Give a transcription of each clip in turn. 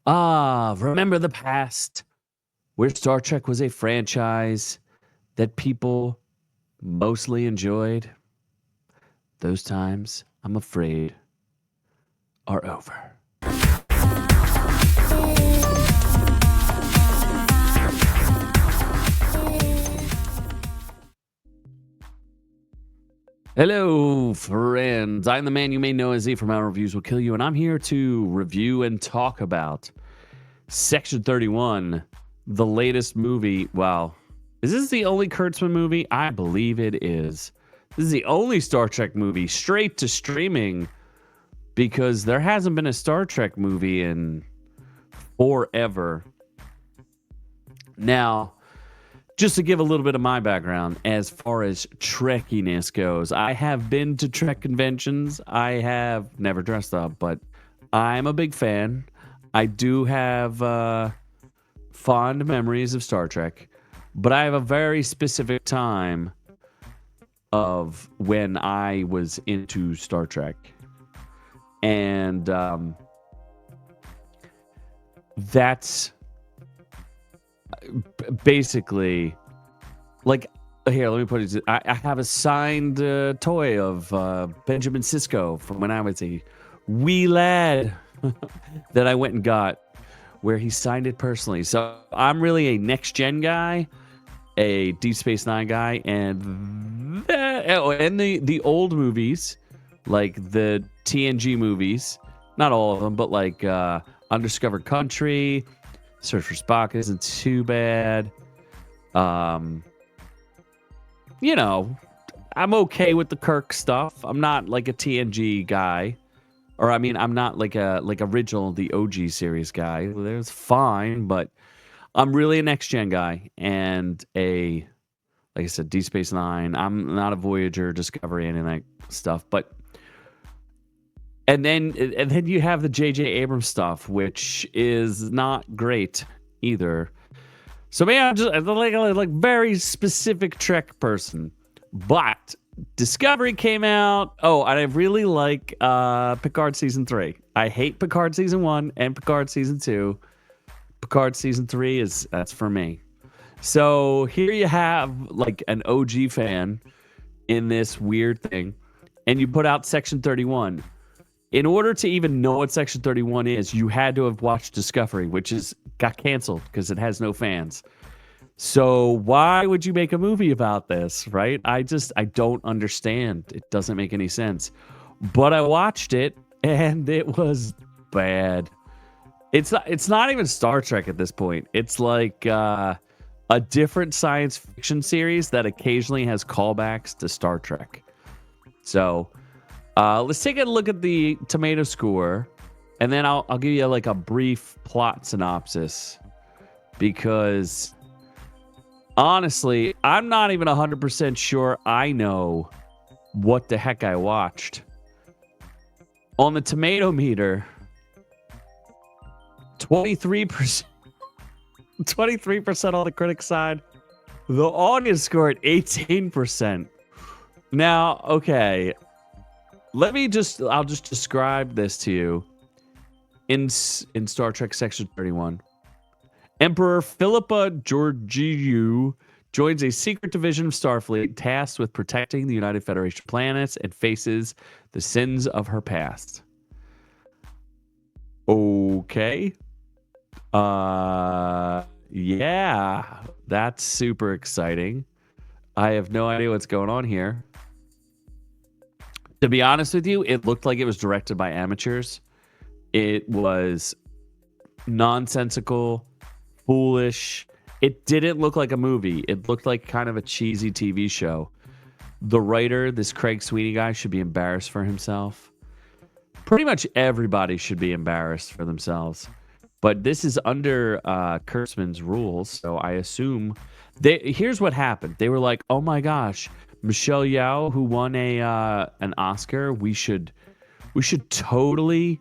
Remember the past where Star Trek was a franchise that people mostly enjoyed? Those times, I'm afraid, are over. Hello, friends. I'm the man you may know as Z from Our Reviews Will Kill You, and I'm here to review and talk about Section 31, the latest movie. Wow. Is this the only Kurtzman movie? I believe it is. This is the only Star Trek movie straight to streaming because there hasn't been a Star Trek movie in forever. Now, just to give a little bit of my background as far as Trekkiness goes, I have been to Trek conventions. I have never dressed up, but I'm a big fan. I do have fond memories of Star Trek, but I have a very specific time of when I was into Star Trek. And that's basically like, here, let me put it. I have a signed toy of Benjamin Sisko from when I was a wee lad that I went and got, where he signed it personally. So I'm really a next gen guy, a Deep Space Nine guy, and the old movies, like the TNG movies, not all of them, but like Undiscovered Country, Search for Spock isn't too bad. You know, I'm okay with the Kirk stuff. I'm not like a TNG guy, or I mean, I'm not like original the OG series guy. There's fine, but I'm really a next gen guy and like I said, Deep Space Nine. I'm not a Voyager, Discovery, any of that stuff, but. And then you have the J.J. Abrams stuff, which is not great either. So maybe I'm just like very specific Trek person. But Discovery came out. Oh, and I really like Picard Season 3. I hate Picard Season 1 and Picard Season 2. Picard Season 3 that's for me. So here you have like an OG fan in this weird thing. And you put out Section 31. In order to even know what Section 31 is, you had to have watched Discovery, which got canceled because it has no fans. So why would you make a movie about this, right? I don't understand. It doesn't make any sense. But I watched it, and it was bad. It's not even Star Trek at this point. It's like a different science fiction series that occasionally has callbacks to Star Trek. So... let's take a look at the tomato score, and then I'll give you like a brief plot synopsis, because honestly, I'm not even 100% sure I know what the heck I watched. On the tomato meter, 23%, 23% on the critic side. The audience score at 18%. Now, okay. I'll just describe this to you. In Star Trek Section 31, Emperor Philippa Georgiou joins a secret division of Starfleet tasked with protecting the United Federation planets and faces the sins of her past. Okay. Yeah, that's super exciting. I have no idea what's going on here. To be honest with you, it looked like it was directed by amateurs. It was nonsensical, foolish. It didn't look like a movie. It looked like kind of a cheesy TV show. The writer, this Craig Sweeny guy, should be embarrassed for himself. Pretty much everybody should be embarrassed for themselves. But this is under Kurtzman's rules, so I assume... Here's what happened. They were like, oh my gosh... Michelle Yeoh, who won an Oscar, we should totally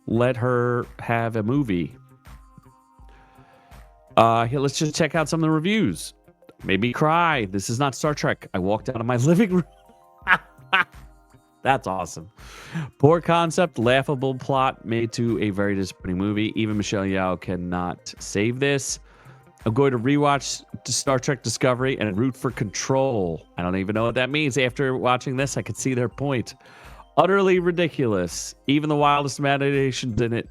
let her have a movie. Here, let's just check out some of the reviews. Made me cry. This is not Star Trek. I walked out of my living room. That's awesome. Poor concept, laughable plot, made to a very disappointing movie. Even Michelle Yeoh cannot save this. I'm going to rewatch Star Trek Discovery and root for Control. I don't even know what that means. After watching this, I could see their point. Utterly ridiculous. Even the wildest imaginations in it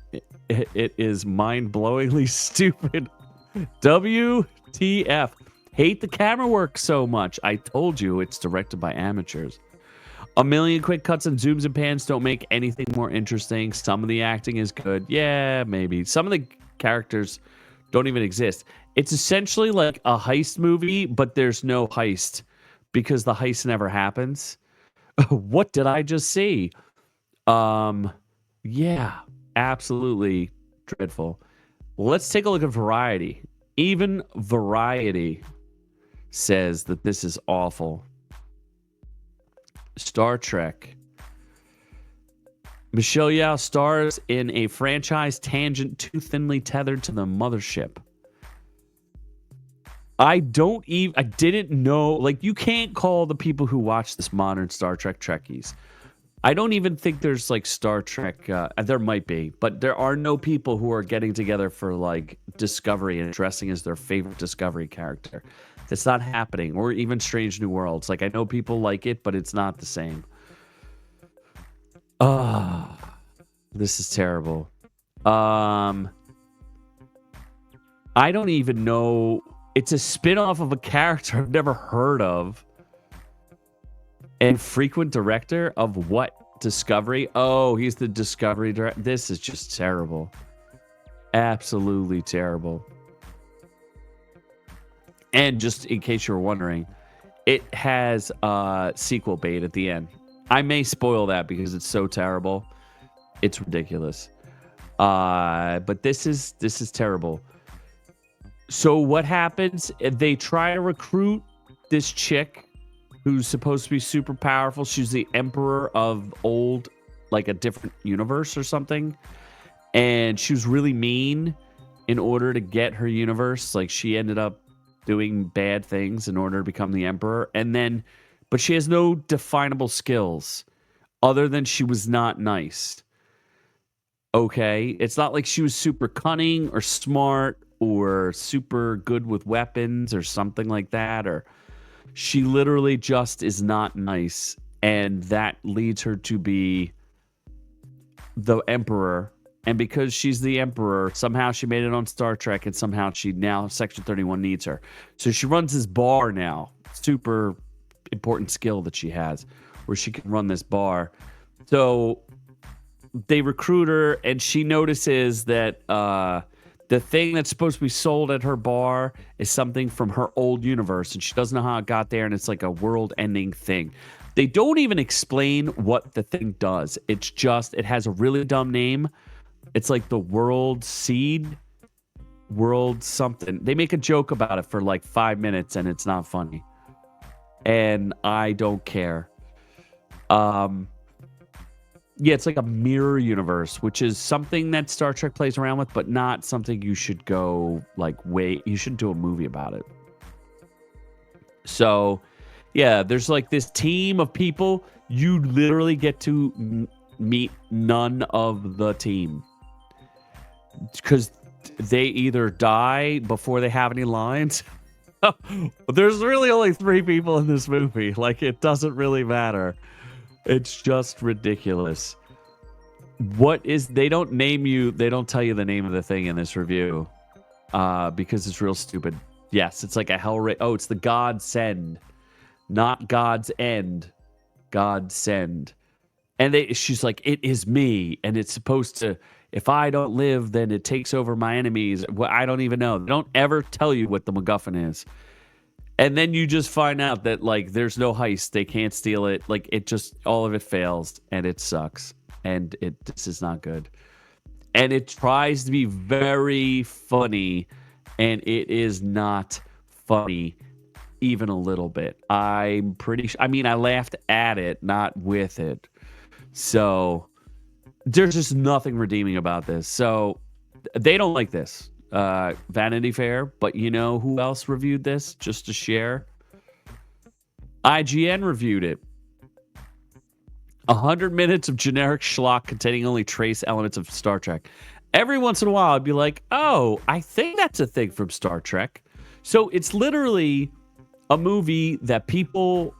is mind-blowingly stupid. WTF. Hate the camera work so much. I told you it's directed by amateurs. A million quick cuts and zooms and pans don't make anything more interesting. Some of the acting is good. Yeah, maybe. Some of the characters don't even exist. It's essentially like a heist movie, but there's no heist because the heist never happens. What did I just see? Yeah, absolutely dreadful. Let's take a look at Variety. Even Variety says that this is awful. Star Trek. Michelle Yeoh stars in a franchise tangent too thinly tethered to the mothership. I didn't know, like, you can't call the people who watch this modern Star Trek Trekkies. I don't even think there's, like, Star Trek, there might be, but there are no people who are getting together for, like, Discovery and dressing as their favorite Discovery character. That's not happening, or even Strange New Worlds. Like, I know people like it, but it's not the same. This is terrible. I don't even know. It's a spin-off of a character I've never heard of. And frequent director of what? Discovery? Oh, he's the Discovery director. This is just terrible. Absolutely terrible. And just in case you were wondering, it has sequel bait at the end. I may spoil that because it's so terrible. It's ridiculous. But this is terrible. So what happens? They try to recruit this chick who's supposed to be super powerful. She's the emperor of old, like a different universe or something. And she was really mean in order to get her universe. Like, she ended up doing bad things in order to become the emperor. And then, but she has no definable skills other than she was not nice. Okay? It's not like she was super cunning or smart or super good with weapons or something like that. Or she literally just is not nice. And that leads her to be the emperor. And because she's the emperor, somehow she made it on Star Trek, and somehow now Section 31 needs her. So she runs this bar now. Super important skill that she has, where she can run this bar. So they recruit her, and she notices that the thing that's supposed to be sold at her bar is something from her old universe, and she doesn't know how it got there, and it's like a world-ending thing. They don't even explain what the thing does. It's just, it has a really dumb name. It's like the World Seed, World something. They make a joke about it for like 5 minutes, and it's not funny. And I don't care. Yeah, it's like a mirror universe, which is something that Star Trek plays around with, but not something you should go like you should do a movie about it. So, yeah, there's like this team of people. You literally get to meet none of the team because they either die before they have any lines. There's really only 3 people in this movie. Like, it doesn't really matter. It's just ridiculous. They don't name you, they don't tell you the name of the thing in this review because it's real stupid. Yes, it's like a it's the God Send, not God's End. God Send. And she's like, it is me. And it's supposed to, if I don't live, then it takes over my enemies. Well, I don't even know. They don't ever tell you what the MacGuffin is. And then you just find out that, like, there's no heist. They can't steal it. Like, it just, all of it fails. And it sucks. And this is not good. And it tries to be very funny. And it is not funny even a little bit. I'm pretty sure. I mean, I laughed at it, not with it. So there's just nothing redeeming about this. So they don't like this. Vanity Fair, but you know who else reviewed this? Just to share. IGN reviewed it. 100 minutes of generic schlock containing only trace elements of Star Trek. Every once in a while, I'd be like, oh, I think that's a thing from Star Trek. So it's literally a movie that people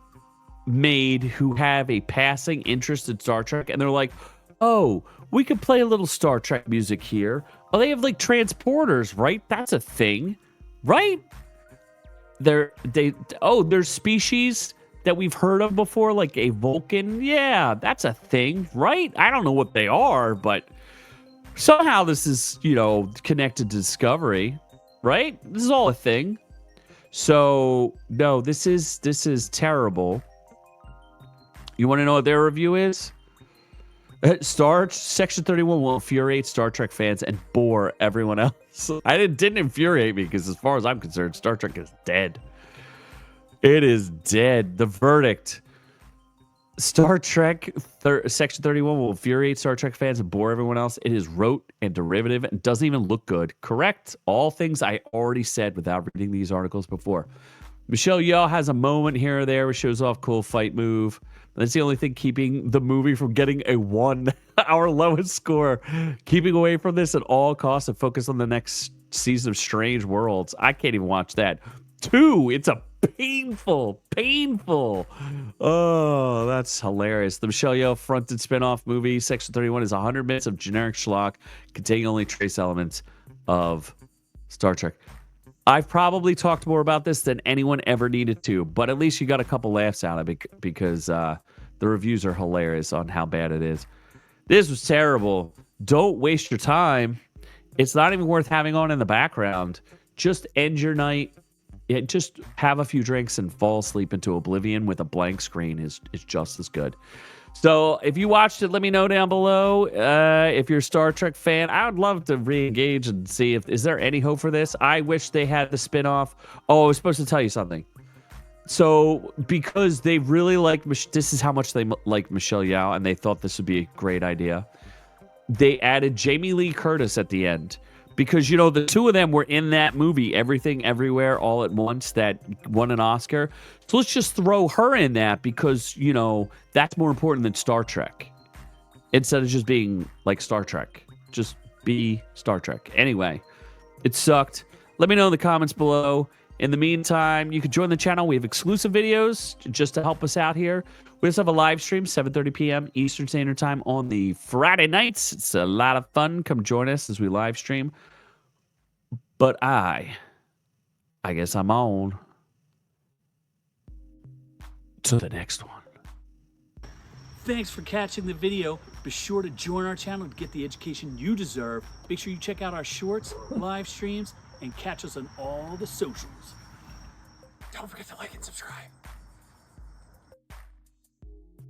made who have a passing interest in Star Trek, and they're like, oh, we could play a little Star Trek music here. Oh, they have like transporters, right? That's a thing, right? There's species that we've heard of before, like a Vulcan. Yeah, that's a thing, right? I don't know what they are, but somehow this is, connected to Discovery, right? This is all a thing. So, no, this is terrible. You want to know what their review is? Section 31 will infuriate Star Trek fans and bore everyone else. It didn't infuriate me because as far as I'm concerned, Star Trek is dead. It is dead. The verdict. Star Trek Section 31 will infuriate Star Trek fans and bore everyone else. It is rote and derivative and doesn't even look good. Correct. All things I already said without reading these articles before. Michelle Yeoh has a moment here or there where she shows off cool fight move. That's the only thing keeping the movie from getting a 1, our lowest score. Keeping away from this at all costs and focus on the next season of Strange Worlds. I can't even watch that. 2, it's a painful. Oh, that's hilarious. The Michelle Yeoh fronted spinoff movie, Section 31, is 100 minutes of generic schlock containing only trace elements of Star Trek. I've probably talked more about this than anyone ever needed to, but at least you got a couple laughs out of it because the reviews are hilarious on how bad it is. This was terrible. Don't waste your time. It's not even worth having on in the background. Just end your night. Just have a few drinks and fall asleep into oblivion with a blank screen is just as good. So if you watched it, let me know down below. If you're a Star Trek fan, I would love to re-engage and see is there any hope for this. I wish they had the spinoff. Oh, I was supposed to tell you something. So because they really like this is how much they like Michelle Yeoh, and they thought this would be a great idea. They added Jamie Lee Curtis at the end. Because, the two of them were in that movie, Everything, Everywhere, All at Once, that won an Oscar. So let's just throw her in that because, that's more important than Star Trek. Instead of just being like Star Trek. Just be Star Trek. Anyway, it sucked. Let me know in the comments below. In the meantime, you can join the channel. We have exclusive videos just to help us out here. We also have a live stream, 7:30 p.m. Eastern Standard Time on the Friday nights. It's a lot of fun. Come join us as we live stream. But I guess I'm on to the next one. Thanks for catching the video. Be sure to join our channel to get the education you deserve. Make sure you check out our shorts, live streams, and catch us on all the socials. Don't forget to like and subscribe.